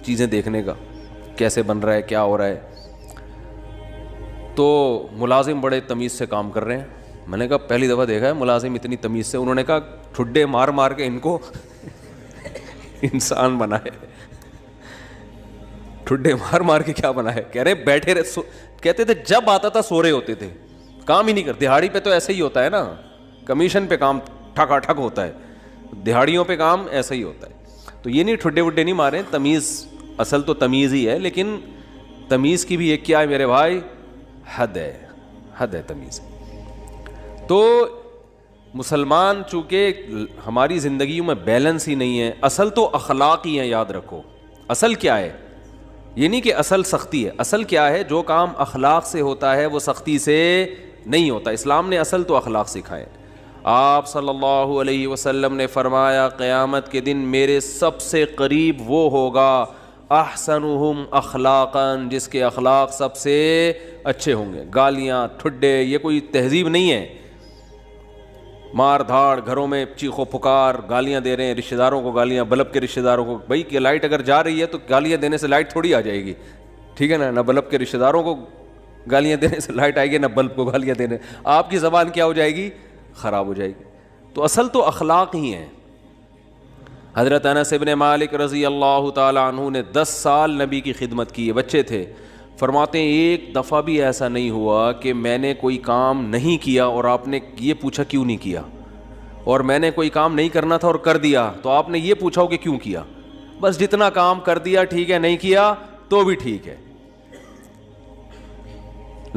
چیزیں دیکھنے کا کیسے بن رہا ہے, کیا ہو رہا ہے. تو ملازم بڑے تمیز سے کام کر رہے ہیں. میں نے کہا پہلی دفعہ دیکھا ہے ملازم اتنی تمیز سے. انہوں نے کہا ٹھڈے مار مار کے ان کو انسان بنائے. ٹھڈے مار مار کے کیا بنا ہے؟ کہہ رہے بیٹھے رہے, کہتے تھے جب آتا تھا سو رہے ہوتے تھے, کام ہی نہیں کرتے. دہاڑی پہ تو ایسا ہی ہوتا ہے نا, کمیشن پہ کام ٹھکا ٹھک ہوتا ہے, دہاڑیوں پہ کام ایسا ہی ہوتا ہے. تو یہ نہیں ٹھڈے وڈے نہیں مارے, تمیز اصل تو تمیز ہی ہے, لیکن تمیز کی بھی ایک کیا ہے میرے بھائی, حد ہے, حد ہے تمیز. تو مسلمان چونکہ ہماری زندگیوں میں بیلنس ہی نہیں ہے. اصل تو اخلاق ہی ہیں, یاد رکھو. اصل کیا ہے؟ یہ نہیں کہ اصل سختی ہے. اصل کیا ہے؟ جو کام اخلاق سے ہوتا ہے وہ سختی سے نہیں ہوتا. اسلام نے اصل تو اخلاق سکھائے. آپ صلی اللہ علیہ وسلم نے فرمایا قیامت کے دن میرے سب سے قریب وہ ہوگا احسنہم اخلاقا, جس کے اخلاق سب سے اچھے ہوں گے. گالیاں ٹھڈے یہ کوئی تہذیب نہیں ہے. مار دھاڑ, گھروں میں چیخو پکار, گالیاں دے رہے ہیں رشتہ داروں کو, گالیاں بلب کے رشتہ داروں کو. بھائی کہ لائٹ اگر جا رہی ہے تو گالیاں دینے سے لائٹ تھوڑی آ جائے گی, ٹھیک ہے نا. نہ بلب کے رشتہ داروں کو گالیاں دینے سے لائٹ آئے گی, نہ بلب کو گالیاں دینے. آپ کی زبان کیا ہو جائے گی؟ خراب ہو جائے گی. تو اصل تو اخلاق ہی ہیں. حضرت انس بن مالک رضی اللہ تعالی عنہ نے 10 سال نبی کی خدمت کی ہے, بچے تھے. فرماتے ہیں ایک دفعہ بھی ایسا نہیں ہوا کہ میں نے کوئی کام نہیں کیا اور آپ نے یہ پوچھا کیوں نہیں کیا, اور میں نے کوئی کام نہیں کرنا تھا اور کر دیا تو آپ نے یہ پوچھا ہو کہ کیوں کیا. بس جتنا کام کر دیا ٹھیک ہے, نہیں کیا تو بھی ٹھیک ہے.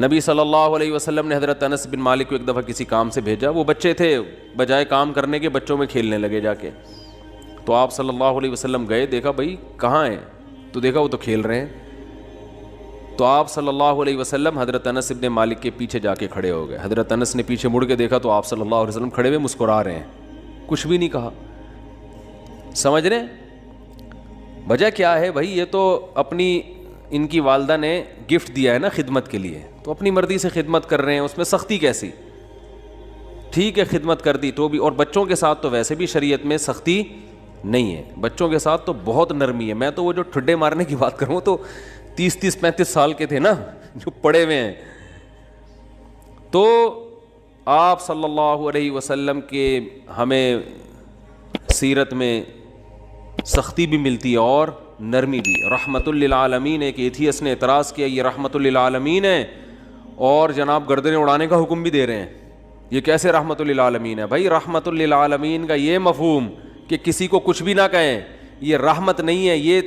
نبی صلی اللہ علیہ وسلم نے حضرت انس بن مالک کو ایک دفعہ کسی کام سے بھیجا. وہ بچے تھے, بجائے کام کرنے کے بچوں میں کھیلنے لگے جا کے. تو آپ صلی اللہ علیہ وسلم گئے, دیکھا بھائی کہاں ہیں, تو دیکھا وہ تو کھیل رہے ہیں. تو آپ صلی اللہ علیہ وسلم حضرت انس بن مالک کے پیچھے جا کے کھڑے ہو گئے. حضرت انس نے پیچھے مڑ کے دیکھا تو آپ صلی اللہ علیہ وسلم کھڑے ہوئے مسکرا رہے ہیں, کچھ بھی نہیں کہا. سمجھ رہے وجہ کیا ہے بھائی؟ یہ تو اپنی ان کی والدہ نے گفٹ دیا ہے نا خدمت کے لیے, تو اپنی مرضی سے خدمت کر رہے ہیں, اس میں سختی کیسی؟ ٹھیک ہے خدمت کر دی تو بھی. اور بچوں کے ساتھ تو ویسے بھی شریعت میں سختی نہیں ہے, بچوں کے ساتھ تو بہت نرمی ہے. میں تو وہ جو ٹھڈے مارنے کی بات کروں تو 30-35 سال کے تھے نا جو پڑے ہوئے ہیں. تو آپ صلی اللہ علیہ وسلم کے ہمیں سیرت میں سختی بھی ملتی ہے اور نرمی بھی. رحمت للعالمین. ایک ایتھیس نے اعتراض کیا یہ رحمت للعالمین ہے اور جناب گردنیں اڑانے کا حکم بھی دے رہے ہیں, یہ کیسے رحمت للعالمین ہے؟ بھائی رحمت للعالمین کا یہ مفہوم کہ کسی کو کچھ بھی نہ کہیں, یہ رحمت نہیں ہے, یہ